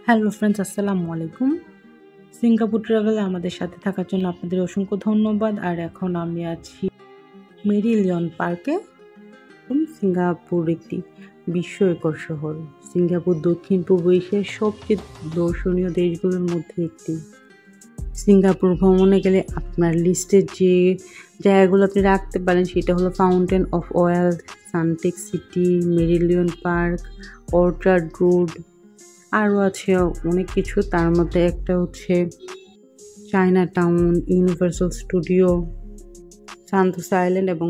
Hello friends, আসসালামু আলাইকুম। Singapore ট্রাভেলে আমাদের সাথে থাকার জন্য আপনাদের অসংখ্য ধন্যবাদ। আর এখন আমি আছি মেরিলিয়ন পার্কে। সিঙ্গাপুর একটি বিস্ময়কর শহর। সিঙ্গাপুর দক্ষিণ পূর্ব এশিয়ার সবচেয়ে দর্শনীয় দেশগুলোর মধ্যে একটি। সিঙ্গাপুর ভ্রমণে গেলে আপনার লিস্টের যে জায়গাগুলো আপনি রাখতে পারেন সেটা হলো fountain of wealth, Suntec city, Merlion park, Orchard road, আরও আছে অনেক কিছু। তার মধ্যে একটা হচ্ছে China town, Universal studio, Sentosa island এবং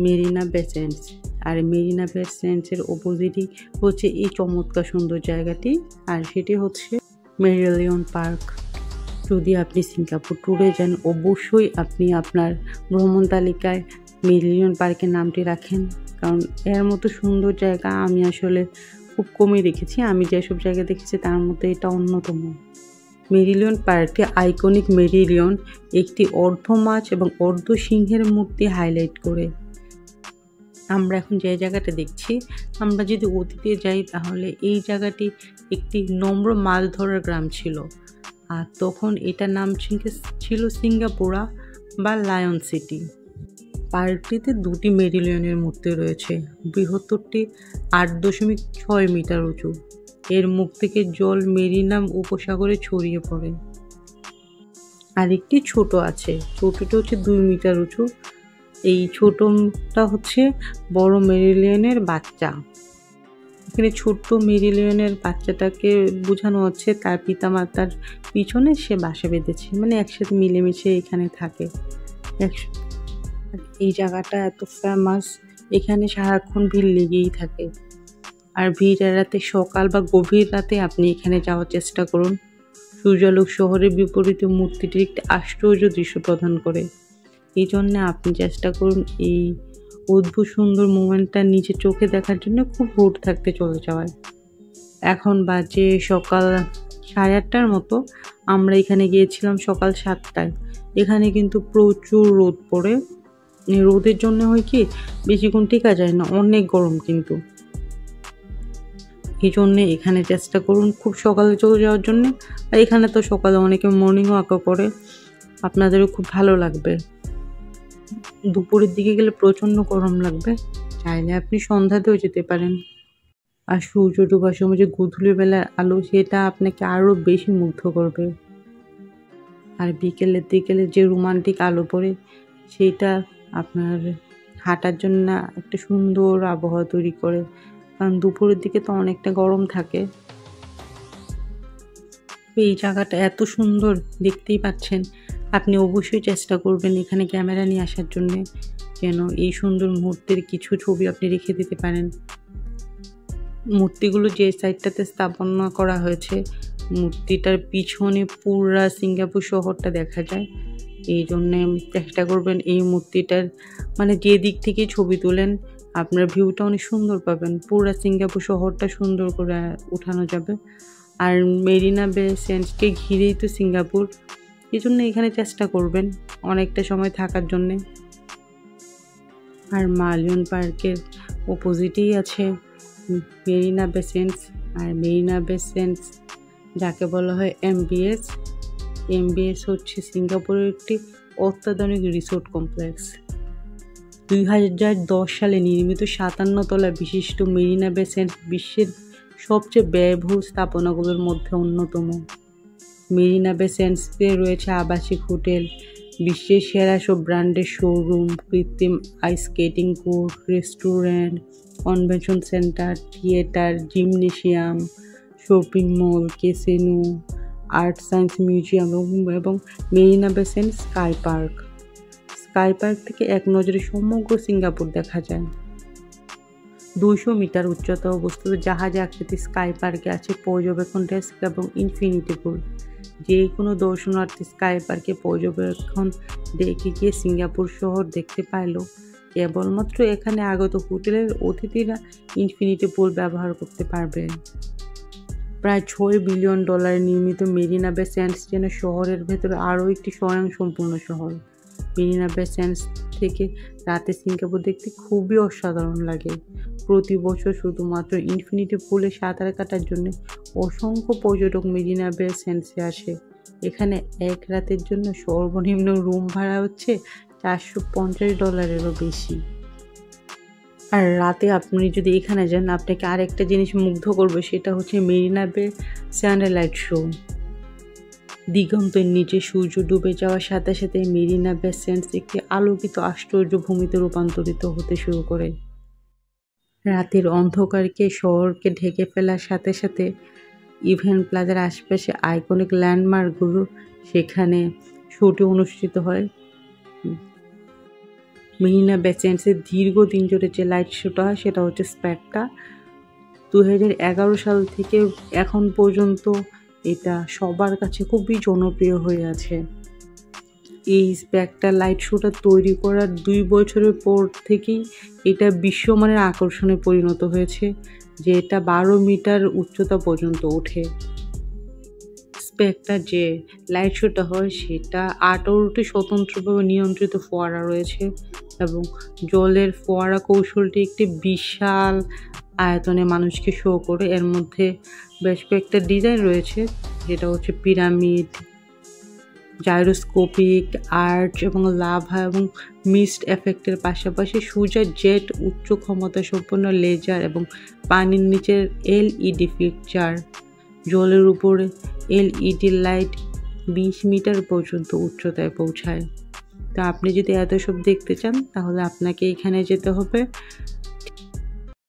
মেরিনা বে স্যান্ডস। আর মেরিনা বে স্যান্ডসের অপোজিটই হচ্ছে এই চমৎকার সুন্দর জায়গাটি, আর সেটি হচ্ছে মেরিলিয়ন পার্ক। যদি আপনি সিঙ্গাপুর ট্যুরে যান, অবশ্যই আপনি আপনার ভ্রমণ তালিকায় মেরিলিয়ন পার্কের নামটি রাখেন, কারণ এর মতো সুন্দর জায়গা আমি আসলে খুব কমই দেখেছি। আমি যেসব জায়গা দেখেছি তার মধ্যে এটা অন্যতম। মেরিলিয়ন পার্কটি আইকনিক মেরিলিয়ন, একটি অর্ধ মাছ এবং অর্ধ সিংহের মূর্তি হাইলাইট করে। আমরা এখন যে জায়গাটা দেখছি, আমরা যদি অতীতে যাই তাহলে এই জায়গাটি একটি নম্র মাছ ধরার গ্রাম ছিল, আর তখন এটার নাম ছিল সিঙ্গাপুরা বা লায়ন সিটি। পার্কটিতে দুটি মেরিলিয়নের মূর্তি রয়েছে। বৃহত্তরটি 8.6 মিটার উঁচু। এর মুখ থেকে জল মেরিনা উপসাগরে ছড়িয়ে পড়ে। আরেকটি ছোট আছে, ছোটটা হচ্ছে 2 মিটার উঁচু। এই ছোটটা হচ্ছে বড় মেরিলিয়নের বাচ্চা। এখানে ছোট্ট মেরিলিয়নের বাচ্চাটাকে বোঝানো হচ্ছে তার পিতামাতার পিছনে সে বাসা বেঁধেছে, মানে একসাথে মিলেমিশে এখানে থাকে। এই জায়গাটা এত ফেমাস, এখানে সারাক্ষণ ভিড় লেগেই থাকে। আর ভিড় এড়াতে সকাল বা গভীর রাতে আপনি এখানে যাওয়ার চেষ্টা করুন। সূর্যালোক শহরের বিপরীতে মূর্তিটির একটি আশ্চর্য দৃশ্য প্রদান করে। এই জন্য আপনি চেষ্টা করুন এই অদ্ভুত সুন্দর মোমেন্টটা নিজে চোখে দেখার জন্য খুব ভোর থাকতে চলে যাওয়ায়। এখন বাজে সকাল 8:30টার মতো। আমরা এখানে গিয়েছিলাম সকাল 7টায়। এখানে কিন্তু প্রচুর রোদ পড়ে। রোদের জন্য হয় কি, বেশিক্ষণ টেকা যায় না, অনেক গরম কিন্তু। এই জন্যে এখানে চেষ্টা করুন খুব সকালে চলে যাওয়ার জন্য। আর এখানে তো সকালে অনেকে মর্নিং ওয়াকও করে, আপনাদেরও খুব ভালো লাগবে। দুপুরের দিকে গেলে প্রচণ্ড গরম লাগবে, চাইলে আপনি সন্ধ্যাতেও যেতে পারেন। আর সূর্য ডোবার সময় যে গোধূলি বেলার আলো, সেটা আপনাকে আরও বেশি মুগ্ধ করবে। আর বিকেলের দিকে যে রোমান্টিক আলো পড়ে, সেটা আপনার হাঁটার জন্য একটা সুন্দর আবহাওয়া তৈরি করে, কারণ দুপুরের দিকে তো অনেকটা গরম থাকে। এই জায়গাটা এত সুন্দর, দেখতেই পাচ্ছেন। আপনি অবশ্যই চেষ্টা করবেন এখানে ক্যামেরা নিয়ে আসার জন্যে, যেন এই সুন্দর মুহূর্তের কিছু ছবি আপনি রেখে দিতে পারেন। মূর্তিগুলো যে সাইডটাতে স্থাপনা করা হয়েছে, মূর্তিটার পিছনে পুরা সিঙ্গাপুর শহরটা দেখা যায়। এই জন্যে চেষ্টা করবেন এই মূর্তিটার মানে যে দিক থেকে ছবি তোলেন আপনার ভিউটা অনেক সুন্দর পাবেন। পুরা সিঙ্গাপুর শহরটা সুন্দর করে উঠানো যাবে। আর মেরিনা বে স্যান্ডসকে ঘিরেই তো সিঙ্গাপুর, এই জন্য এখানে চেষ্টা করবেন অনেকটা সময় থাকার জন্যে। আর মেরিলিয়ন পার্কের অপোজিটেই আছে মেরিনা বে স্যান্ডস। আর মেরিনা বে স্যান্ডস যাকে বলা হয় এমবিএস, এমবিএস হচ্ছে সিঙ্গাপুরের একটি অত্যাধুনিক রিসোর্ট কমপ্লেক্স। 2010 সালে নির্মিত 57 তলা বিশিষ্ট মেরিনা বে স্যান্ডস বিশ্বের সবচেয়ে ব্যয়বহুল স্থাপনাগুলোর মধ্যে অন্যতম। মেরিনা বে স্যান্ডসে রয়েছে আবাসিক হোটেল, বিশ্বের সেরা সব ব্র্যান্ডের শোরুম, কৃত্রিম ice skating court, restaurant, convention centre, theatre, gymnasium, shopping mall, casino, art science museum এবং Marina Bay Sands Sky Park. Sky Park থেকে এক নজরে সমগ্র সিঙ্গাপুর দেখা যায়। 200 মিটার উচ্চতা অবস্থিত জাহাজে আকৃতি স্কাই পার্কে আছে পর্যবেক্ষণ ডেস্ক এবং ইনফিনিটি পুল। যে কোনো দর্শনার্থী স্কাই পার্কে পর্যবেক্ষণ দেখে গিয়ে সিঙ্গাপুর শহর দেখতে পাইল। কেবলমাত্র এখানে আগত হোটেলের অতিথিরা ইনফিনিটি পুল ব্যবহার করতে পারবে। প্রায় $6 বিলিয়ন নির্মিত মেরিনা বে স্যান্ডস যেন শহরের ভেতরে আরও একটি স্বয়ংসম্পূর্ণ শহর। মেরিনা বে স্যান্ডস থেকে রাতে সিঙ্গাপুর দেখতে খুবই অসাধারণ লাগে। প্রতি বছর শুধুমাত্র ইনফিনিটি পুলে সাঁতার কাটার জন্য অসংখ্য পর্যটক মেরিনা বে স্যান্ডসে আসে। এখানে এক রাতের জন্য সর্বনিম্ন রুম ভাড়া হচ্ছে $450 বেশি। আর রাতে আপনি যদি এখানে যান, আপনাকে আরেকটা জিনিস মুগ্ধ করবে, সেটা হচ্ছে মেরিনা বে সানলাইট শো। দিগন্তের নিচে সূর্য ডুবে যাওয়ার সাথে সাথে মেরিনা বে স্যান্ডস একটি আলোকিত আশ্চর্য ভূমিতে রূপান্তরিত হতে শুরু করে। রাতের অন্ধকারকে শহরকে ঢেকে ফেলার সাথে সাথে ইভেন্ট প্লাজার আশপাশে আইকনিক ল্যান্ডমার্কগুলো সেখানে শোটি অনুষ্ঠিত হয়। মেরিনা বে স্যান্ডসের দীর্ঘদিন ধরে যে লাইট শোটা হয় সেটা হচ্ছে স্প্যাকটা। 2011 সাল থেকে এখন পর্যন্ত এটা সবার কাছে খুবই জনপ্রিয় হয়ে আছে। এই স্প্যাকটা লাইট শোটা তৈরি করার 2 বছরের পর থেকেই এটা বিশ্বমানের আকর্ষণে পরিণত হয়েছে, যে এটা 12 মিটার উচ্চতা পর্যন্ত ওঠে। স্প্যাকটা যে লাইট শোটা হয় সেটা 18টি স্বতন্ত্রভাবে নিয়ন্ত্রিত ফোয়ারা রয়েছে এবং জলের ফোয়ারা কৌশলটি একটি বিশাল আয়তনে মানুষকে শো করে। এর মধ্যে বেশ কয়েকটা ডিজাইন রয়েছে, যেটা হচ্ছে পিরামিড, জাইরোস্কোপিক, আর্চ এবং লাভা এবং মিস্ট এফেক্টের পাশাপাশি সূর্যের জেট, উচ্চ ক্ষমতা সম্পন্ন লেজার এবং পানির নিচের LED ফিচার। জলের উপরে LED লাইট 20 মিটার পর্যন্ত উচ্চতায় পৌঁছায়। তো আপনি যদি এত সব দেখতে চান তাহলে আপনাকে এখানে যেতে হবে।